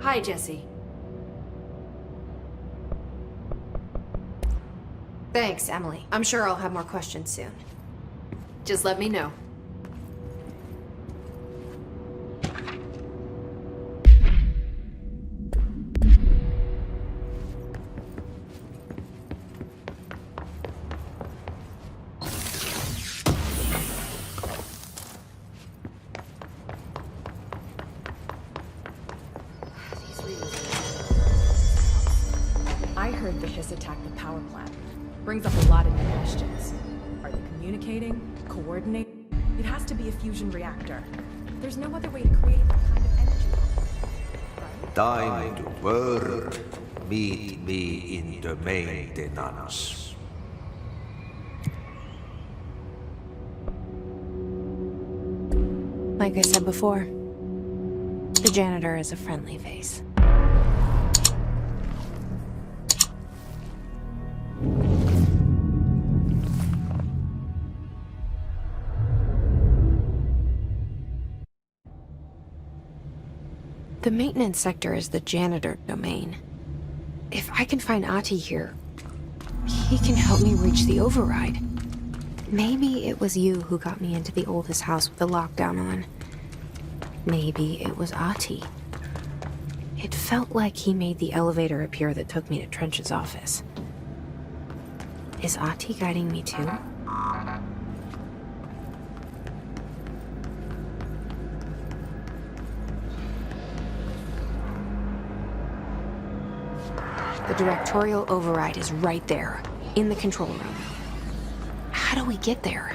Hi, Jesse. Thanks, Emily. I'm sure I'll have more questions soon. Just let me know. I heard that this attacked the power plant. Brings up a lot of new questions. Are they communicating? Coordinating? It has to be a fusion reactor. There's no other way to create that kind of energy. Right? Time to work. Meet me in the maintenance. Like I said before, the janitor is a friendly face. The maintenance sector is the janitor domain. If I can find Ahti here, he can help me reach the override. Maybe it was you who got me into the oldest house with the lockdown on. Maybe it was Ahti. It felt like he made the elevator appear that took me to Trench's office. Is Ahti guiding me too? The directorial override is right there, in the control room. How do we get there?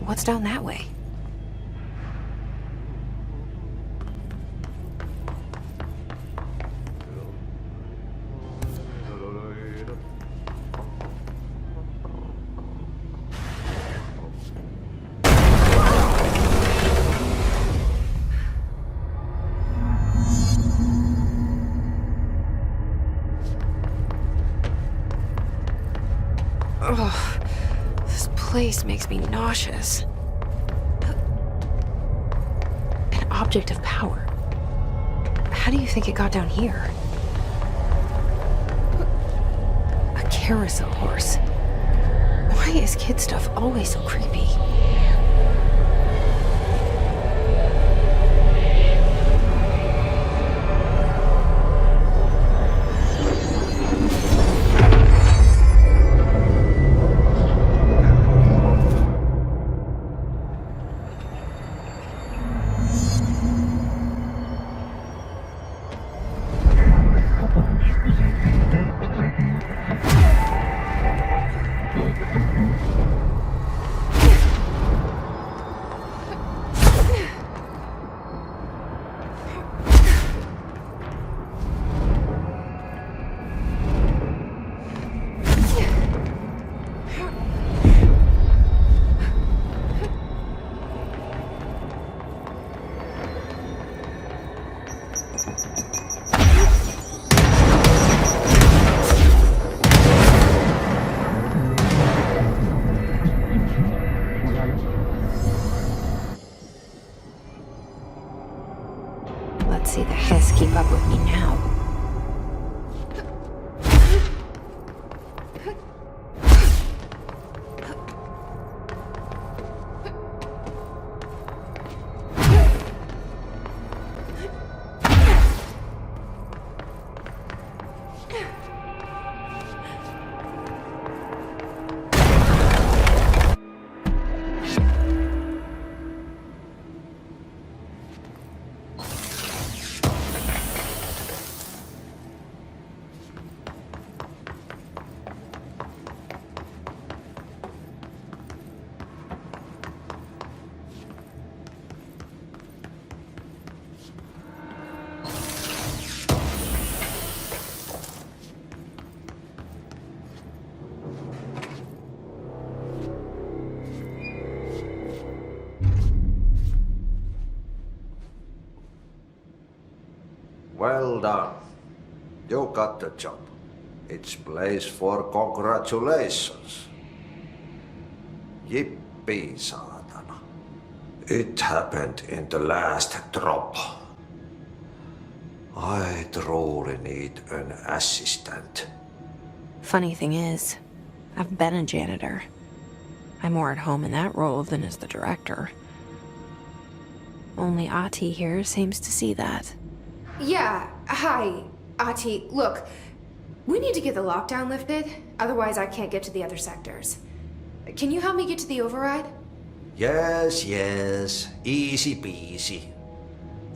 What's down that way? place makes me nauseous. An object of power. How do you think it got down here? A carousel horse. Why is kid stuff always so creepy? Let's see the hiss keep up with me now. Well done. You got the job. It's place for congratulations. Yippee, saatana. It happened in the last drop. I truly need an assistant. Funny thing is, I've been a janitor. I'm more at home in that role than as the director. Only Ahti here seems to see that. Yeah, hi, Ahti. Look, we need to get the lockdown lifted, otherwise I can't get to the other sectors. Can you help me get to the override? Yes, easy peasy.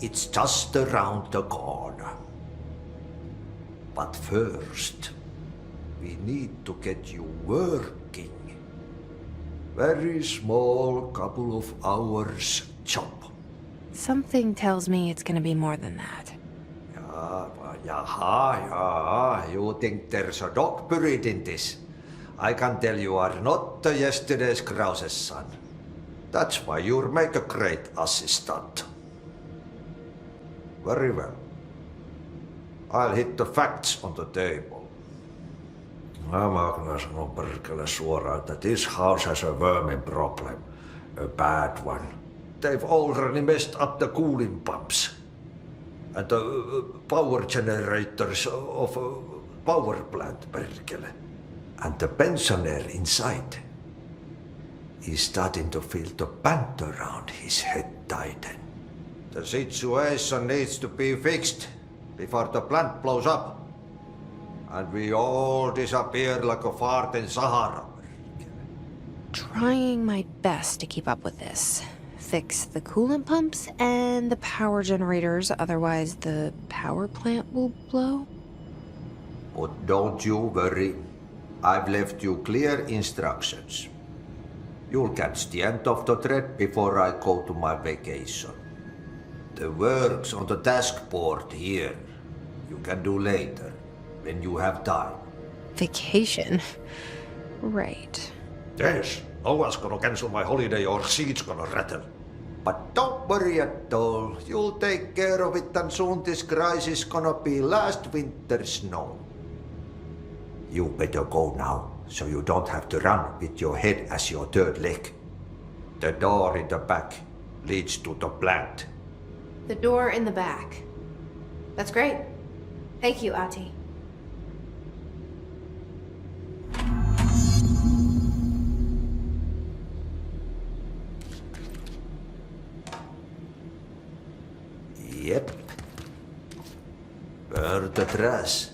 It's just around the corner. But first, we need to get you working. Very small, couple of hours job. Something tells me it's gonna be more than that. You think there's a dog buried in this? I can tell you are not yesterday's Krause's son. That's why you'll make a great assistant. Very well. I'll hit the facts on the table. Mä kyllä sanon perkele suoraan, that this house has a vermin problem. A bad one. They've already messed up the cooling pumps. And the power generators of a power plant, perkele. And the pensioner inside is starting to feel the band around his head tighten. The situation needs to be fixed before the plant blows up. And we all disappear like a fart in Sahara. Trying my best to keep up with this. Fix the coolant pumps and the power generators, otherwise the power plant will blow. But don't you worry. I've left you clear instructions. You'll catch the end of the thread before I go to my vacation. The work's on the task board here. You can do later, when you have time. Vacation? Right. Yes, no one's gonna cancel my holiday or seat's gonna rattle. But don't worry at all. You'll take care of it and soon this crisis gonna be last winter's snow. You better go now. so you don't have to run with your head as your third leg. The door in the back leads to the plant. The door in the back. That's great. Thank you, Ahti. Yep. Burn the trash.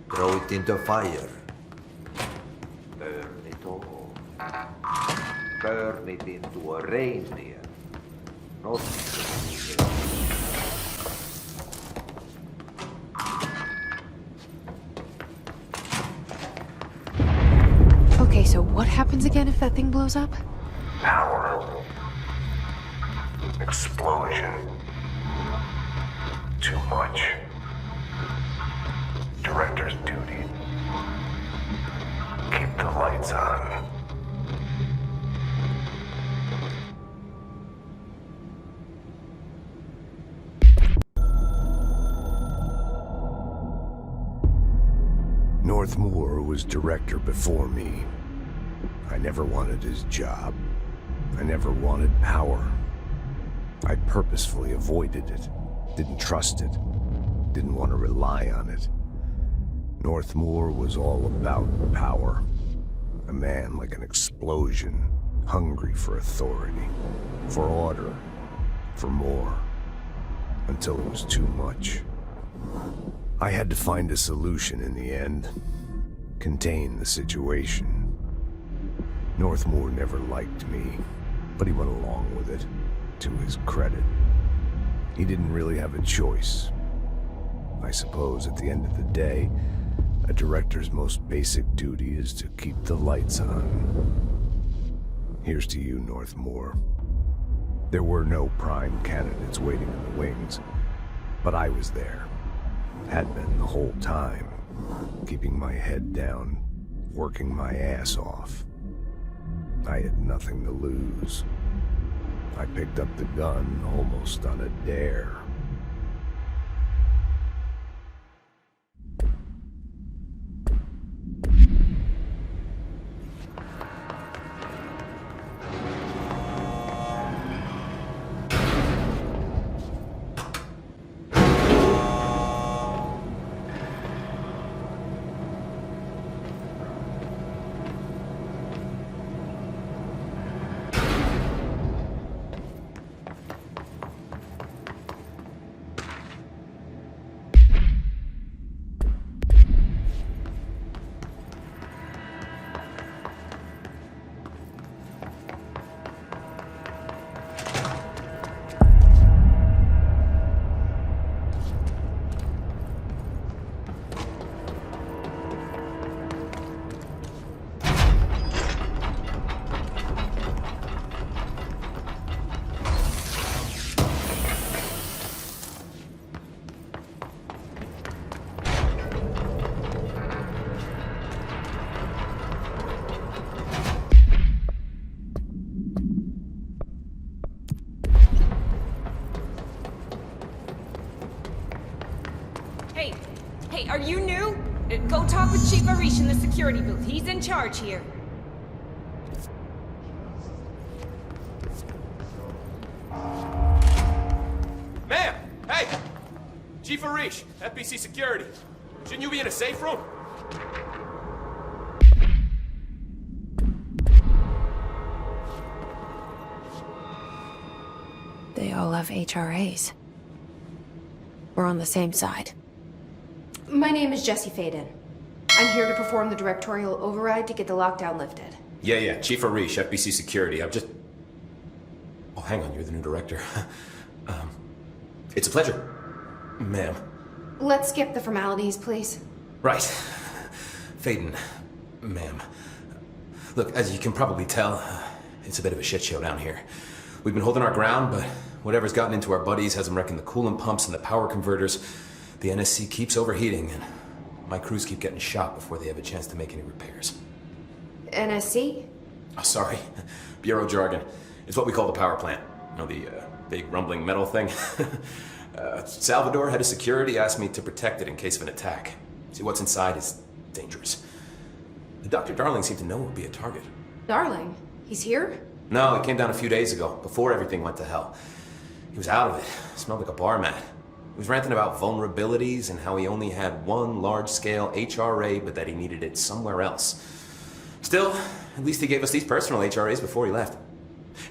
Throw it in the fire. Burn it all. Burn it into a reindeer. Not Okay, so what happens again if that thing blows up? Power. Explosion. Too much. Director's duty. Keep the lights on. Northmoor was director before me. I never wanted his job. I never wanted power. I purposefully avoided it. Didn't trust it. Didn't want to rely on it. Northmoor was all about power. A man like an explosion, hungry for authority, for order, for more, until it was too much. I had to find a solution in the end. Contain the situation. Northmoor never liked me, but he went along with it, to his credit. He didn't really have a choice. I suppose at the end of the day, a director's most basic duty is to keep the lights on. Here's to you, Northmoor. There were no prime candidates waiting in the wings, but I was there. Had been the whole time, keeping my head down, working my ass off. I had nothing to lose. I picked up the gun almost on a dare. Hey, are you new? Go talk with Chief Arish in the security booth. He's in charge here. Ma'am! Hey! Chief Arish, FBC Security. Shouldn't you be in a safe room? They all have HRAs. We're on the same side. My name is Jesse Faden. I'm here to perform the directorial override to get the lockdown lifted. Yeah, Chief Arish, FBC Security. I'm just... Oh, hang on, you're the new director. It's a pleasure, ma'am. Let's skip the formalities, please. Right. Faden, ma'am. Look, as you can probably tell, it's a bit of a shit show down here. We've been holding our ground, but whatever's gotten into our buddies has them wrecking the coolant pumps and the power converters. The NSC keeps overheating, and my crews keep getting shot before they have a chance to make any repairs. NSC? Oh, sorry. Bureau jargon. It's what we call the power plant. You know, the big rumbling metal thing? Salvador, head of security, asked me to protect it in case of an attack. See, what's inside is dangerous. Dr. Darling seemed to know it would be a target. Darling, he's here? No, he came down a few days ago, before everything went to hell. He was out of it. Smelled like a bar mat. He was ranting about vulnerabilities and how he only had one large-scale HRA, but that he needed it somewhere else. Still, at least he gave us these personal HRAs before he left.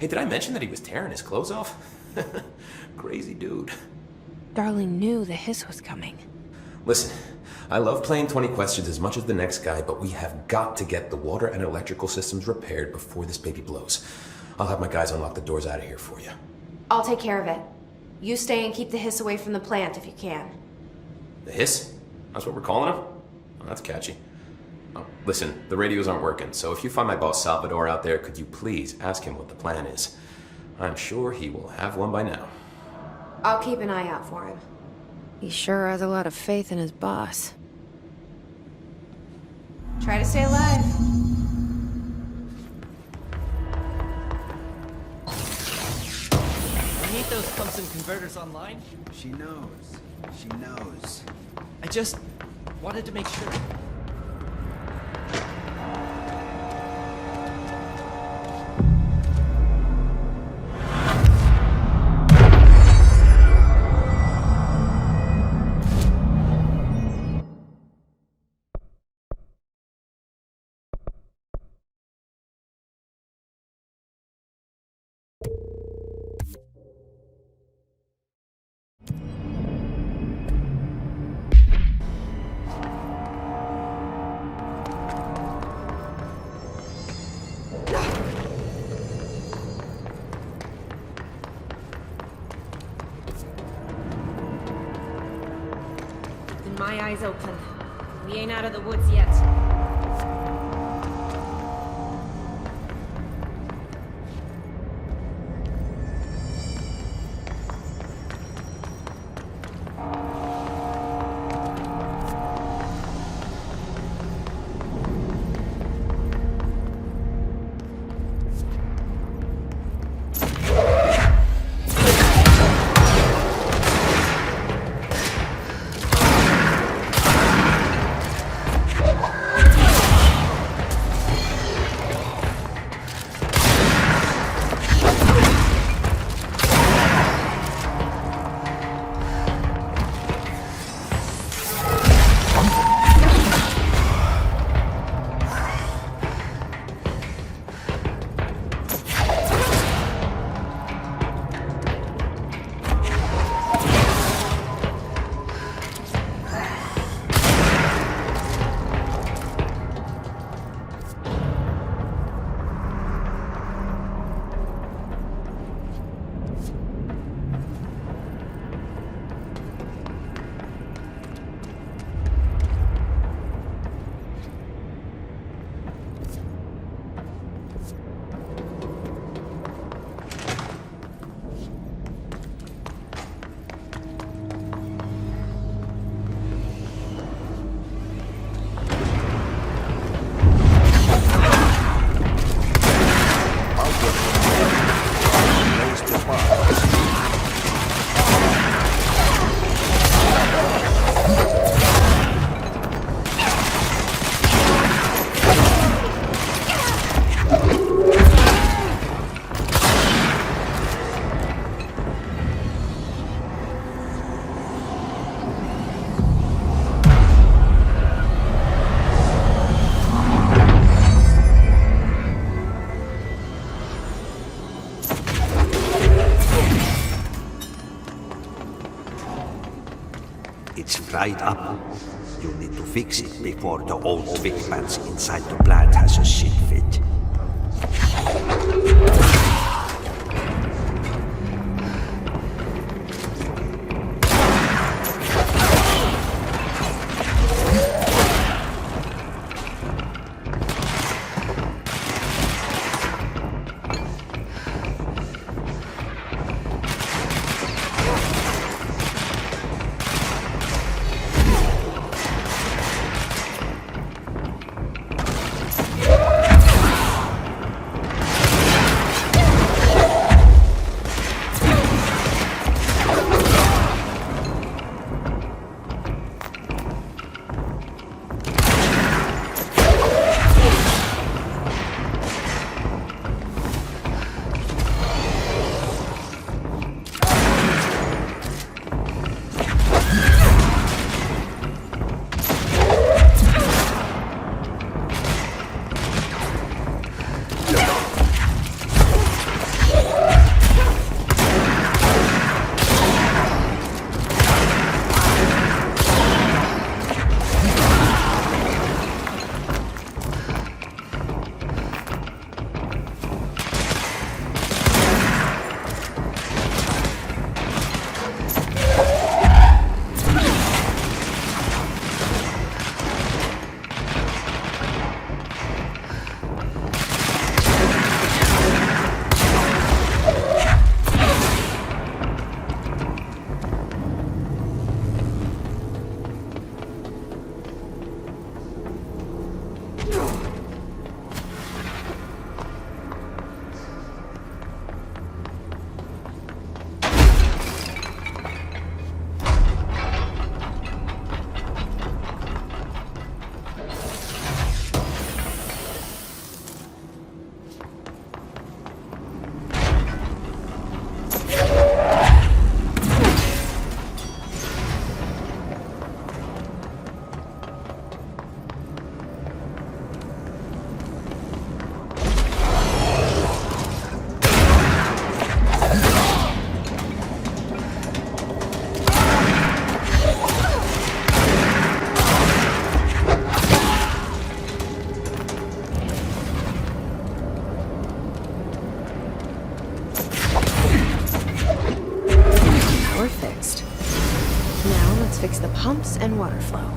Hey, did I mention that he was tearing his clothes off? Crazy dude. Darling knew the hiss was coming. Listen, I love playing 20 questions as much as the next guy, but we have got to get the water and electrical systems repaired before this baby blows. I'll have my guys unlock the doors out of here for you. I'll take care of it. You stay and keep the hiss away from the plant if you can. The hiss? That's what we're calling him? Oh, that's catchy. Oh, listen, the radios aren't working, so if you find my boss Salvador out there, could you please ask him what the plan is? I'm sure he will have one by now. I'll keep an eye out for him. He sure has a lot of faith in his boss. Try to stay alive. I need those pumps and converters online. She knows. She knows. I just wanted to make sure. My eyes open. We ain't out of the woods yet. It's fried up. You need to fix it before the old Twigmans inside the plant has a shit fit. fixed. Now let's fix the pumps and water flow.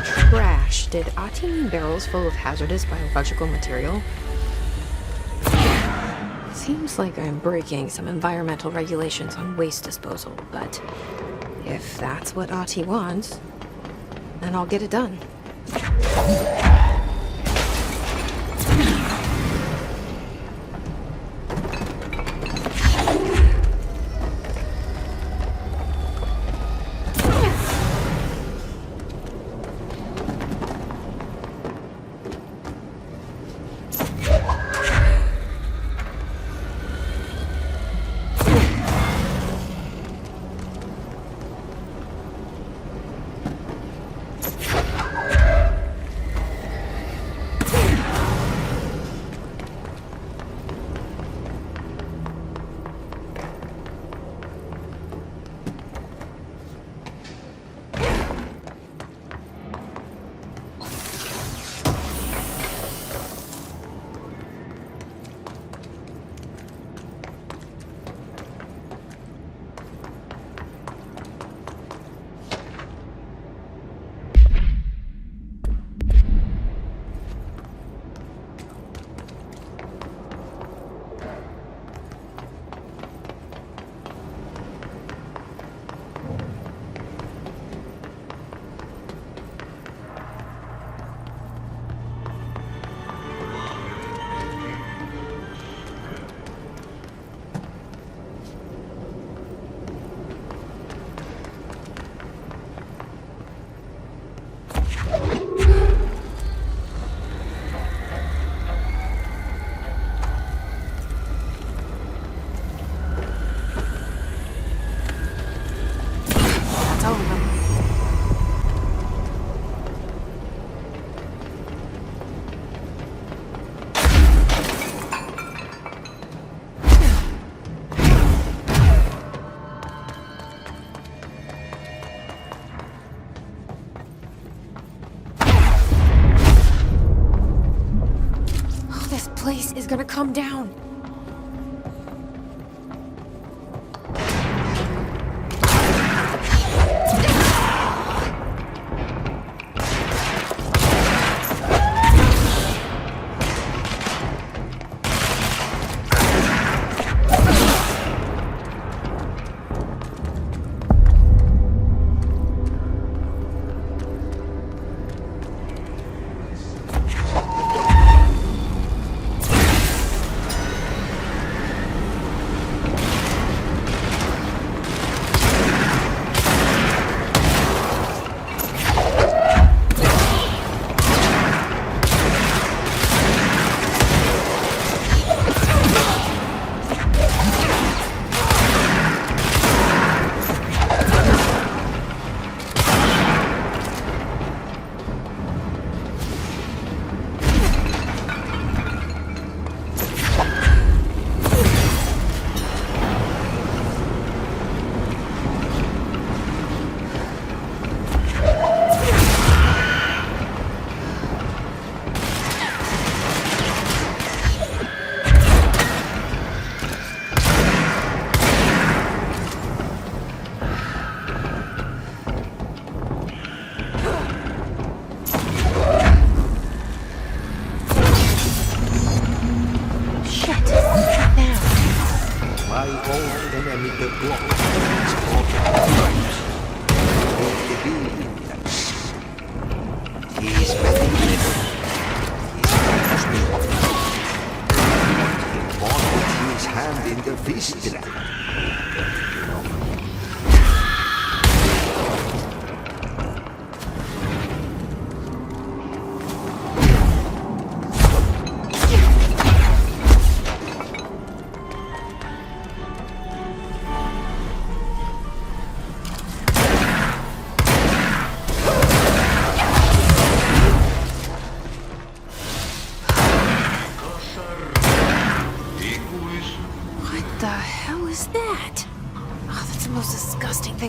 Trash. Did Ahti mean barrels full of hazardous biological material? Seems like I'm breaking some environmental regulations on waste disposal, but if that's what Ahti wants, then I'll get it done. He's gonna come down.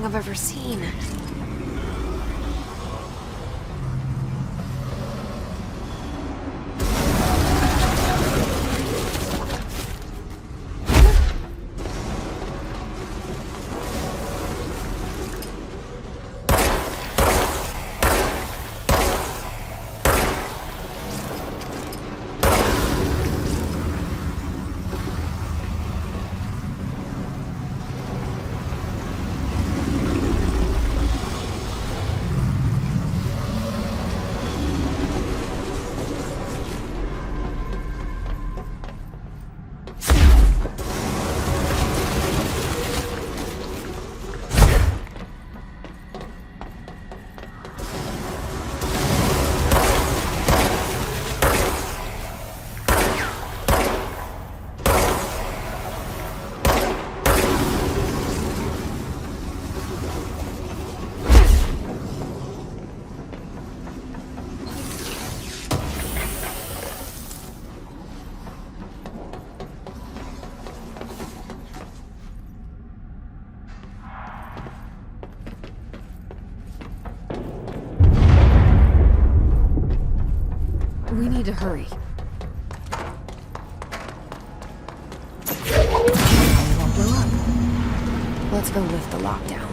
I've ever seen. We need to hurry. Won't blow up. Let's go lift the lockdown.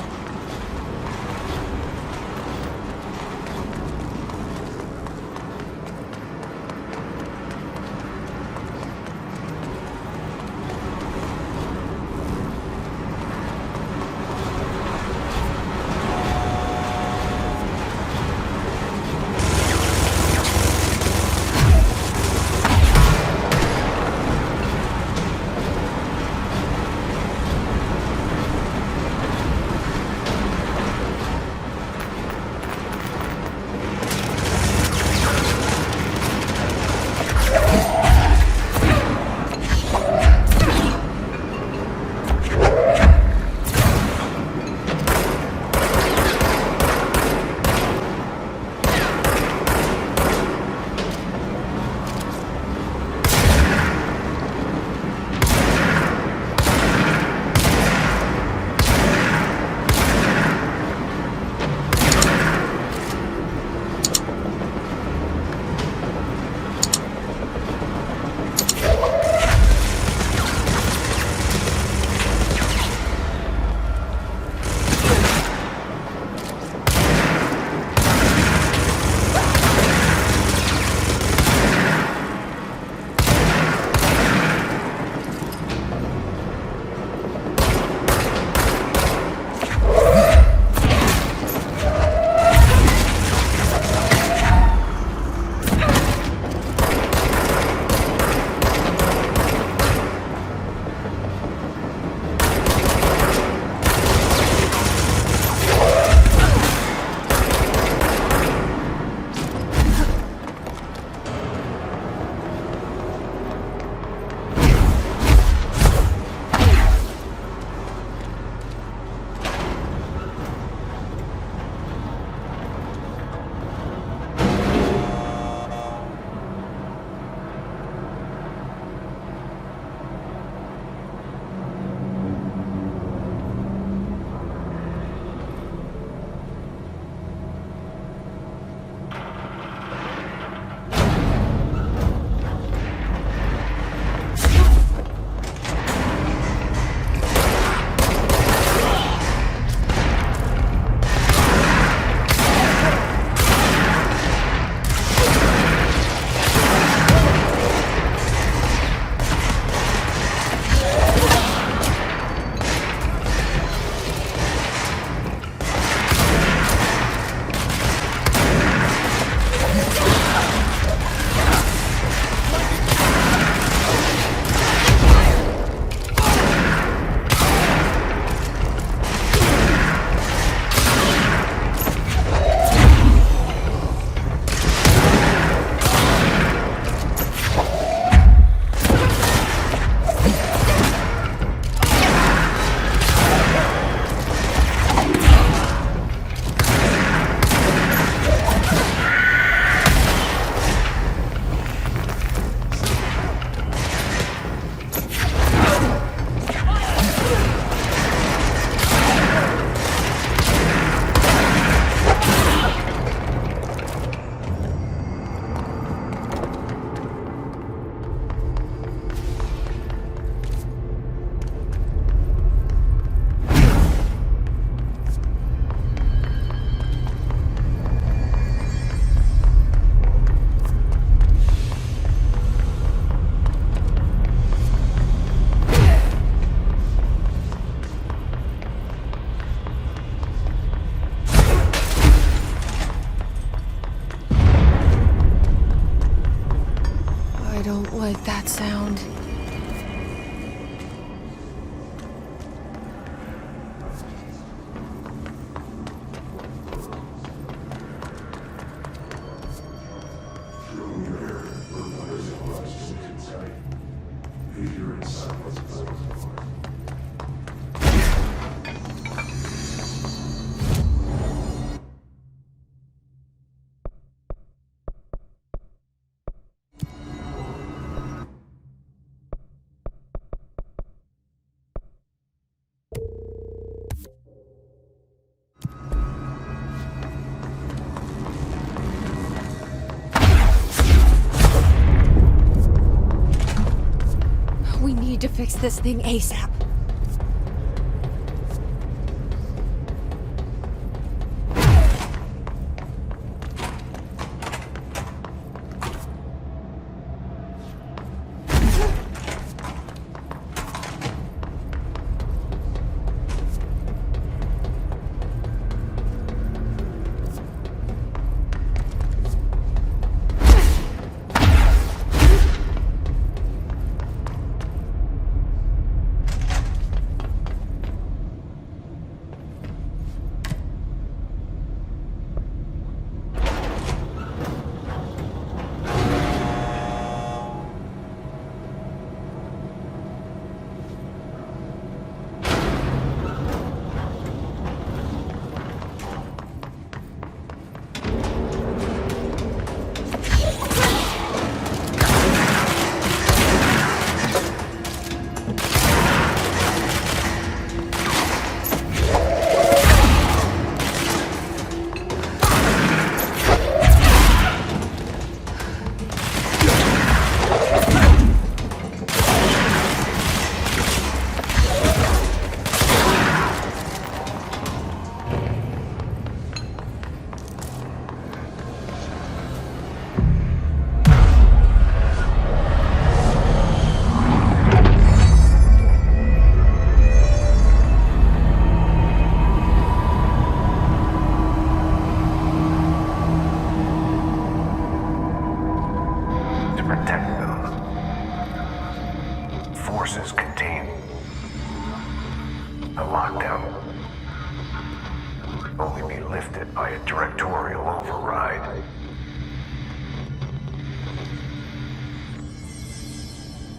fix this thing ASAP.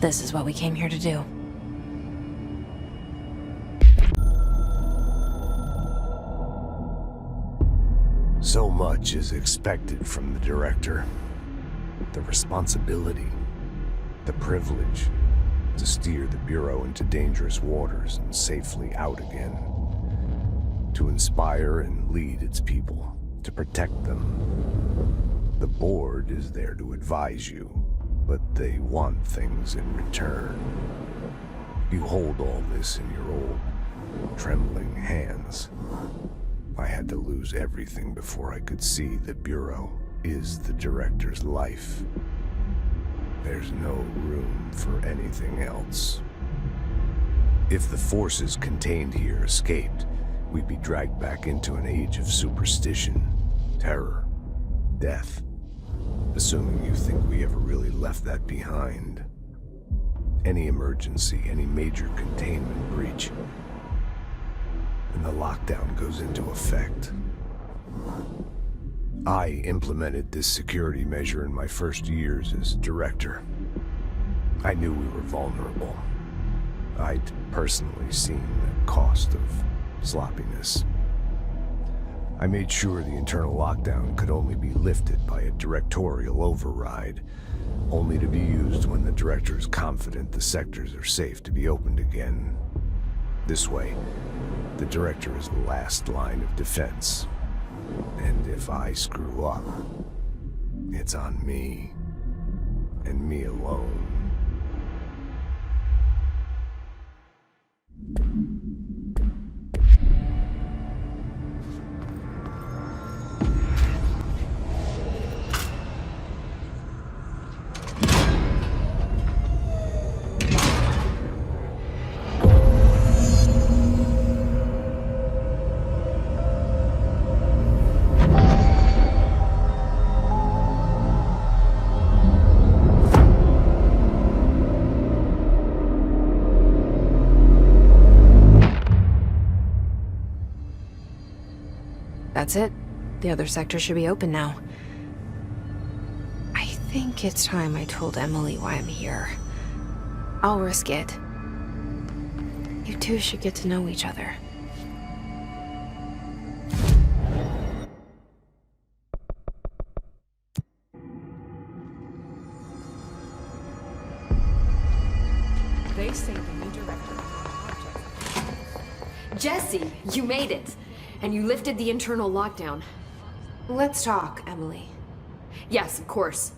This is what we came here to do. So much is expected from the director. The responsibility, the privilege to steer the Bureau into dangerous waters and safely out again. To inspire and lead its people, to protect them. The board is there to advise you, but they want things in return. You hold all this in your old, trembling hands. I had to lose everything before I could see the Bureau is the director's life. There's no room for anything else. If the forces contained here escaped, we'd be dragged back into an age of superstition, terror, death. Assuming you think we ever really left that behind. Any emergency, any major containment breach, and the lockdown goes into effect. I implemented this security measure in my first years as director. I knew we were vulnerable. I'd personally seen the cost of sloppiness. I made sure the internal lockdown could only be lifted by a directorial override, only to be used when the director is confident the sectors are safe to be opened again. This way, the director is the last line of defense. And if I screw up, it's on me, and me alone. That's it. The other sector should be open now. I think it's time I told Emily why I'm here. I'll risk it. You two should get to know each other. They say the new director. Jesse, you made it. And you lifted the internal lockdown. Let's talk, Emily. Yes, of course.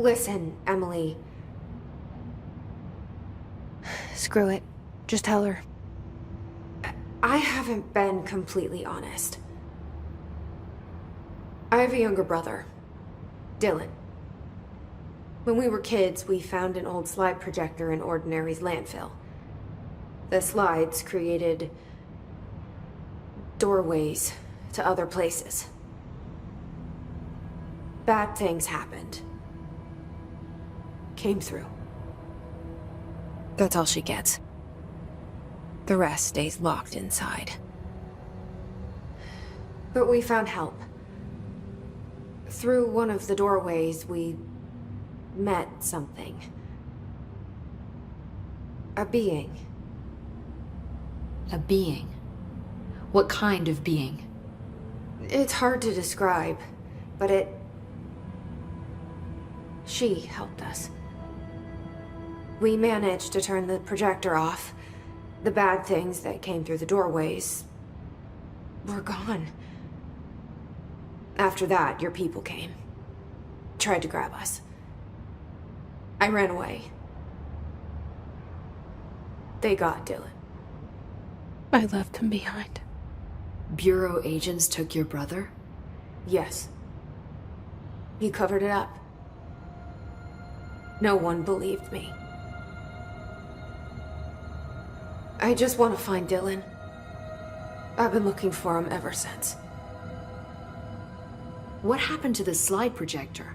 Listen, Emily. Screw it. Just tell her. I haven't been completely honest. I have a younger brother, Dylan. When we were kids, we found an old slide projector in Ordinary's landfill. The slides created doorways to other places. Bad things happened. Came through. That's all she gets. The rest stays locked inside. But we found help. Through one of the doorways, we met something. A being. A being? What kind of being? It's hard to describe, but she helped us. We managed to turn the projector off. The bad things that came through the doorways were gone. After that, your people came. Tried to grab us. I ran away. They got Dylan. I left him behind. Bureau agents took your brother? Yes. He covered it up. No one believed me. I just want to find Dylan. I've been looking for him ever since. What happened to the slide projector?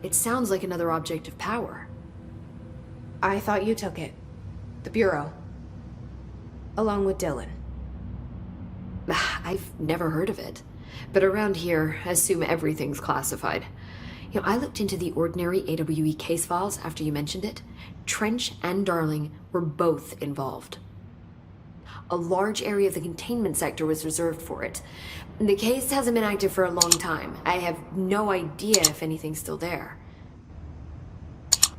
It sounds like another object of power. I thought you took it. The Bureau. Along with Dylan. I've never heard of it. But around here, I assume everything's classified. You know, I looked into the Ordinary AWE case files after you mentioned it. Trench and Darling were both involved. A large area of the containment sector was reserved for it. The case hasn't been active for a long time. I have no idea if anything's still there.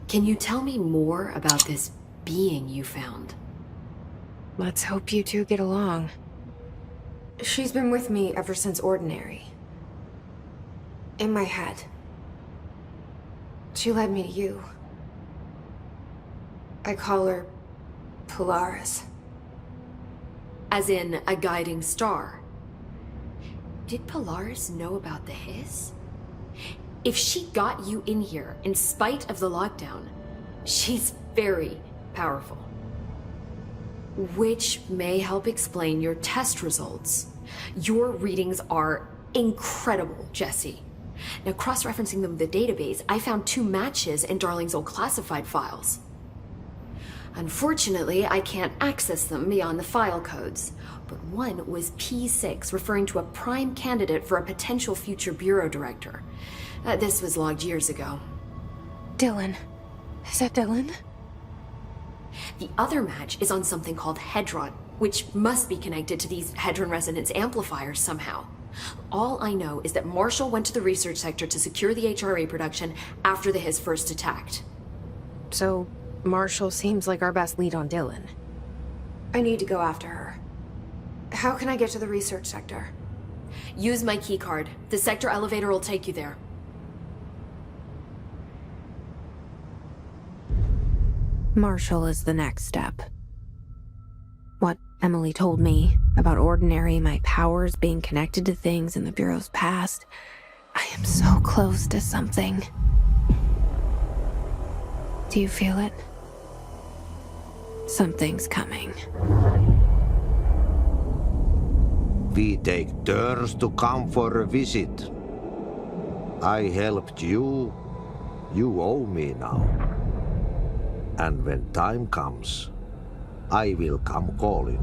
Can you tell me more about this being you found? Let's hope you two get along. She's been with me ever since Ordinary. In my head. She led me to you. I call her Polaris. As in a guiding star. Did Polaris know about the hiss? If she got you in here in spite of the lockdown, she's very powerful. Which may help explain your test results. Your readings are incredible, Jesse. Now, cross-referencing them with the database, I found 2 matches in Darling's old classified files. Unfortunately, I can't access them beyond the file codes, but one was P6, referring to a prime candidate for a potential future bureau director. This was logged years ago. Dylan. Is that Dylan? The other match is on something called Hedron, which must be connected to these Hedron resonance amplifiers somehow. All I know is that Marshall went to the research sector to secure the HRA production after the hiss first attacked. So, Marshall seems like our best lead on Dylan. I need to go after her. How can I get to the research sector? Use my keycard. The sector elevator will take you there. Marshall is the next step. What Emily told me about Ordinary, my powers being connected to things in the Bureau's past, I am so close to something. Do you feel it? Something's coming. We take turns to come for a visit. I helped you. You owe me now. And when time comes, I will come calling.